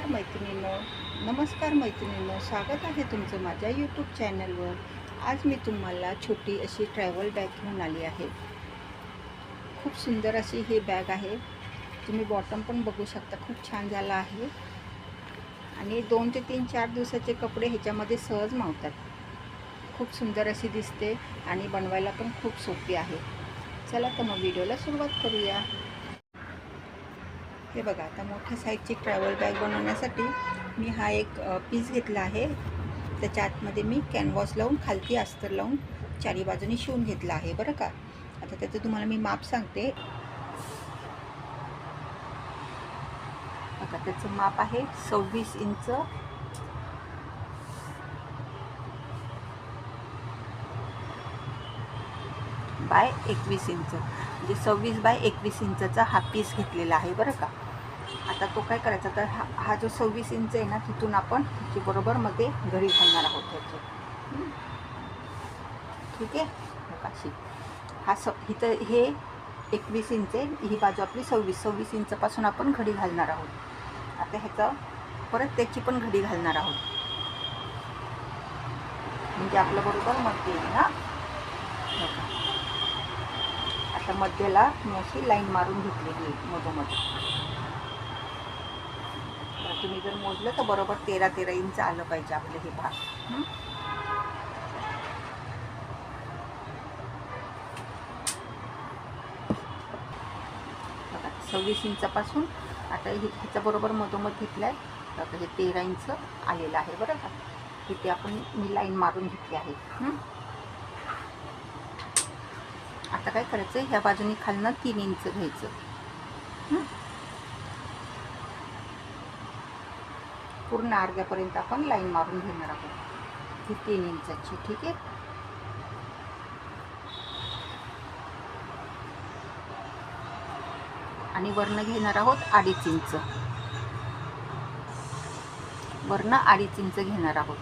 नमस्कार मैत्रिणींनो, स्वागत आहे तुमचं माझ्या यूट्यूब चॅनलवर। आज मी तुम्हाला छोटी अशी ट्रॅव्हल बॅग घेऊन आली आहे। खूप सुंदर अशी ही बॅग आहे। तुम्ही बॉटम पण बघू शकता, खूप छान झाला आहे आणि 2 ते 3-4 दिवसाचे कपडे ह्याच्यामध्ये सहज मावतात। खूप सुंदर अशी दिसते आणि बनवायला पण खूप सोपी आहे। चला तर मग व्हिडिओला सुरुवात करूया। हे बघा, आता मोठ्या साईजची ट्रॅव्हल बॅग बनवण्यासाठी मी हा एक पीस घेतला आहे। त्याच्या आतमध्ये मी कॅनव्हास लावून खालती अस्तर लावून चारी बाजूनी शिवून घेतला आहे बरं का। आता त्याचं तुम्हाला मी माप सांगते। बघा, त्याचं माप आहे 26 इंच बाय 21 इंच, म्हणजे 26 बाय 21 इंचचा हा पीस घेतलेला आहे बरं का। आता तो काय करायचा, तर हा जो 26 इंच आहे ना, तिथून आपण ती बरोबर मध्ये घडी घालणार आहोत त्याची। ठीक आहे, अशी हा इथं हे 21 इंच आहे, ही बाजू आपली 26 इंचपासून आपण घडी घालणार आहोत। आता ह्याचं परत त्याची पण घडी घालणार आहोत, म्हणजे आपलं बरोबर मध्ये येईल ना। आता मध्यला मी अशी लाईन मारून घेतलेली आहे मधोमध। तुम्ही जर मोजलं तर बरोबर 13-13 इंच आलं पाहिजे आपलं हे भाग। 26 इंचापासून आता ह्याच्या बरोबर मधोमध घेतलाय, आता हे 13 इंच आलेलं आहे बरं का। तिथे आपण मी लाईन मारून घेतली आहे। आता काय करायचं, ह्या बाजूने खालनं 3 इंच घ्यायचं। पूर्ण अर्ध्यापर्यंत आपण लाईन मारून घेणार आहोत, ही 3 इंचाची। ठीक आहे, आणि वरनं घेणार आहोत 2.5 इंच, वरनं 2.5 इंच घेणार आहोत।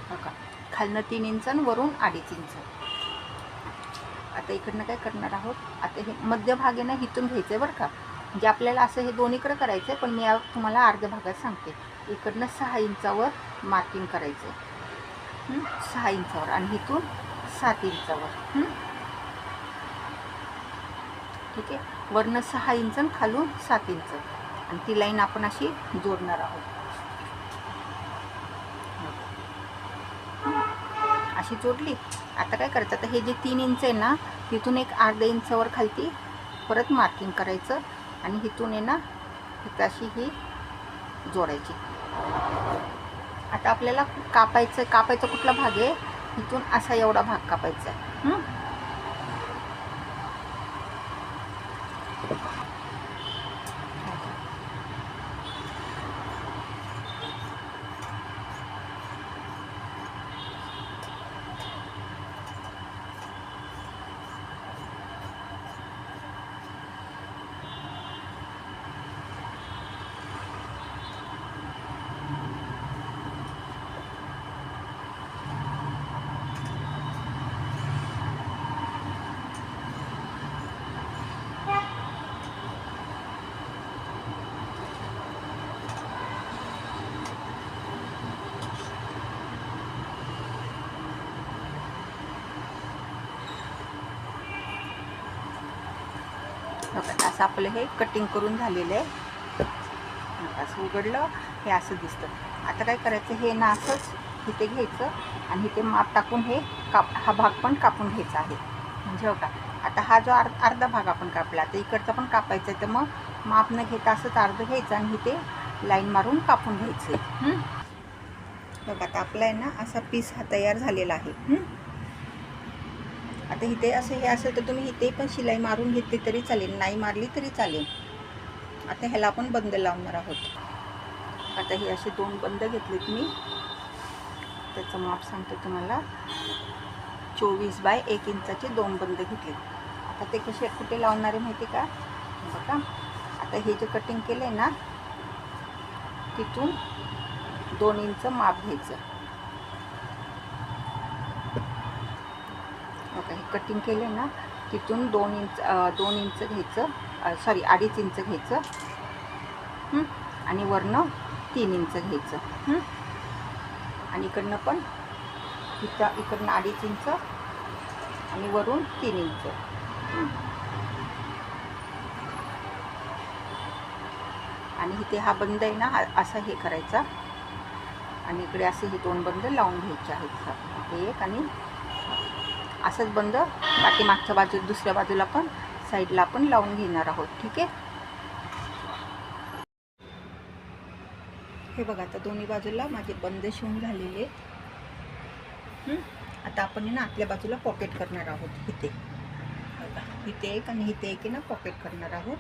बघा, खालनं 3 इंच आणि वरून 2.5 इंच। आता इकडनं काय करणार आहोत, आता हे मध्यभाग आहे ना, इथून घ्यायचं आहे बरं का। म्हणजे आपल्याला असं हे दोन्हीकडे करायचं आहे, पण मी तुम्हाला अर्ध्या भागात सांगते। इकडनं 6 इंचावर मार्किंग करायचं आहे, 6 इंचावर, आणि इथून 7 इंचावर। ठीक आहे, वरनं 6 इंच आणि खालून 7 इंच, आणि ती लाईन आपण अशी जोडणार आहोत, अशी जोडली। आता काय करायचं, आता हे जे 3 इंच आहे ना, तिथून एक अर्ध्या इंचावर खालती परत मार्किंग करायचं, आणि इथून आहे ना इथं अशी ही जोडायची। आता आपल्याला कापायचा कुठला भाग आहे, इथून असा एवढा भाग कापायचा आहे। असं आपलं हे कटिंग करून झालेलं आहे। असं उघडलं, हे असं दिसतं। आता काय करायचं, हे ना असंच इथे घ्यायचं आणि इथे माप टाकून हे हा भाग पण कापून घ्यायचा आहे। म्हणजे बघा, आता हा जो अर्धा भाग आपण कापला, आता इकडचा पण कापायचा आहे, तर मग माप न घेता असंच अर्ध घ्यायचं आणि इथे लाईन मारून कापून घ्यायचं। बघा, आता आपला आहे ना असा पीस हा तयार झालेला आहे। आता इथे असं हे असेल तर तुम्ही इथे पण शिलाई मारून घेतली तरी चालेल, नाही मारली तरी चालेल। आता ह्याला आपण बंद लावणार आहोत। आता हे असे 2 बंद घेतलेत मी, त्याचं माप सांगते तुम्हाला, 24 बाय 1 इंचाचे 2 बंद घेतले। आता ते कुठे लावणार आहे माहिती का, बघा, आता हे जे कटिंग केलंय ना, तिथून 2 इंच माप घ्यायचं, बघा हे कटिंग केले ना, तिथून 2 इंच घ्यायचं, सॉरी 2.5 इंच घ्यायचं आणि वरनं 3 इंच घ्यायचं आणि इकडनं पण इकडनं 2.5 इंच आणि वरून 3 इंच. आणि इथे हा बंद आहे ना, असा हे करायचा आणि इकडे असे हे 2 बंद लावून घ्यायचे आहेत. हे एक आणि असंच बंद पाठीमागच्या दुसऱ्या बाजूला पण साईडला आपण लावून घेणार आहोत. ठीक आहे. हे बघा आता दोन्ही बाजूला माझे बंद शिवून झालेले. आता आपण ना आतल्या बाजूला पॉकेट करणार आहोत. इथे बघा, इथे एक आणि इथे एक ना पॉकेट करणार आहोत.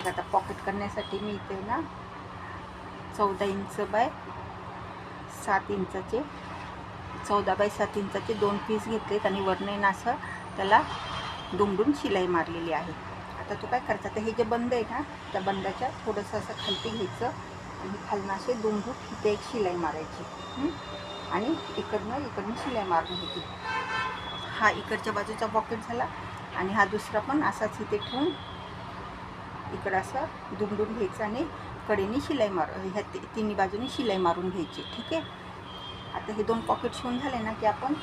आता पॉकेट करण्यासाठी मी इथे ना 14 इंच बाय 7 इंचाचे 14 बाय 7 इंचाचे 2 पीस घेतलेत आणि वरनं असं त्याला दुमडून शिलाई मारलेली आहे. आता तो काय करायचा, तर हे जे बंद आहे ना, त्या बंदाच्या थोडंसं असं खालती घ्यायचं आणि खालनं असे दुमडून इथे एक शिलाई मारायची आणि इकडनं शिलाई मारून घ्यायची. हा इकडच्या बाजूचा पॉकेट झाला आणि हा दुसरा पण असाच इथे ठेवून इकडं असं दुमडून घ्यायचं आणि कडेने शिलाई ह्या तिन्ही बाजूनी शिलाई मारून घ्यायची. ठीक आहे. आता हे 2 पॉकेट शिवून झाले ना की आपण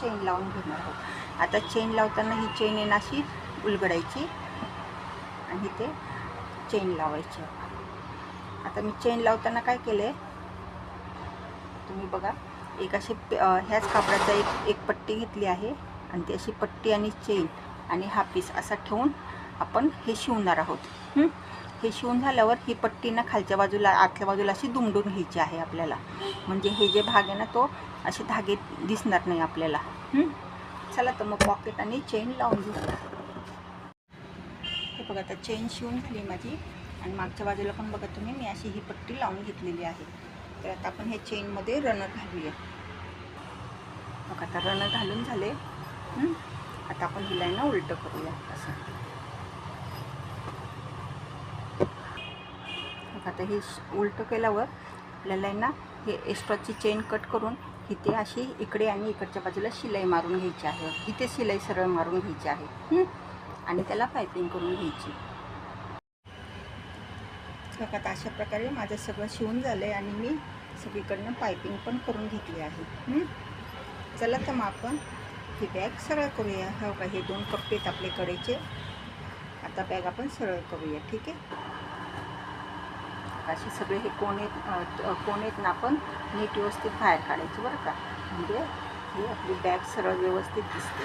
चेन लावून घेणार आहोत. आता चेन लावताना ही चेन आहे ना अशी उलगडायची आणि इथे चेन लावायची. आता मी चेन लावताना काय केलं आहे, तुम्ही बघा, एक अशी ह्याच कापडाचा एक पट्टी घेतली आहे आणि ती अशी पट्टी आणि चेन आणि हा पीस असा ठेवून आपण हे शिवणार आहोत. हे शिवून झाल्यावर ही पट्टी ना खालच्या बाजूला आतल्या बाजूला अशी दुमडून घ्यायची आहे आपल्याला, म्हणजे हे जे भाग आहे ना तो असे धागे दिसणार नाही आपल्याला. चला तर मग पॉकेट आणि चेन लावून घेऊया. हे बघा आता चेन शिवून झाली माझी आणि मागच्या बाजूला पण बघा तुम्ही मी अशी ही पट्टी लावून घेतलेली आहे. तर आता आपण हे चेनमध्ये रनर घालूया. बघा आता रनर घालून झाले. आता आपण हिला ना उलटं करूया असं. आता हे उलटं केल्यावर आपल्याला ना हे एक्स्ट्राची चेन कट करून इथे अशी इकडे आणि इकडच्या बाजूला शिलाई मारून घ्यायची आहे. इथे शिलाई सरळ मारून घ्यायची आहे आणि त्याला पायपिंग करून घ्यायची. बघा आता अशा प्रकारे माझं सगळं शिवून झालं आहे आणि मी सगळीकडनं पायपिंग पण करून घेतली आहे. चला तर मग आपण ही बॅग सरळ करूया. हो का, हे 2 कप्पे आहेत आपले कडेचे. आता बॅग आपण सरळ करूया. ठीक आहे. असे सगळे हे कोण आहेत ना आपण नीट व्यवस्थित बाहेर काढायचे बरं का, म्हणजे ही आपली बॅग सरळ व्यवस्थित दिसते.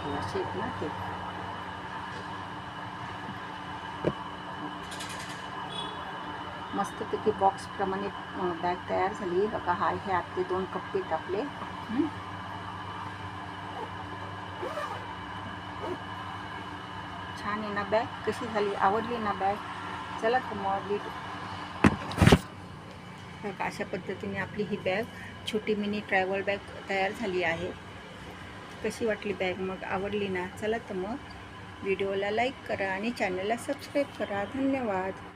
हे असे आहेत ना ते. मस्तपैकी बॉक्सप्रमाणे बॅग तयार झाली. बघा हा हे आपले 2 कप्पे आहेत आपले. छान आहे ना बॅग. कशी झाली, आवडली ना बॅग? चला तर मग अशा पद्धतीने आपली ही बॅग छोटी मिनी ट्रॅव्हल बॅग तयार झाली आहे. कशी वाटली बॅग मग, आवडली ना? चला तर मग व्हिडिओला लाईक करा आणि चॅनलला सबस्क्राईब करा. धन्यवाद.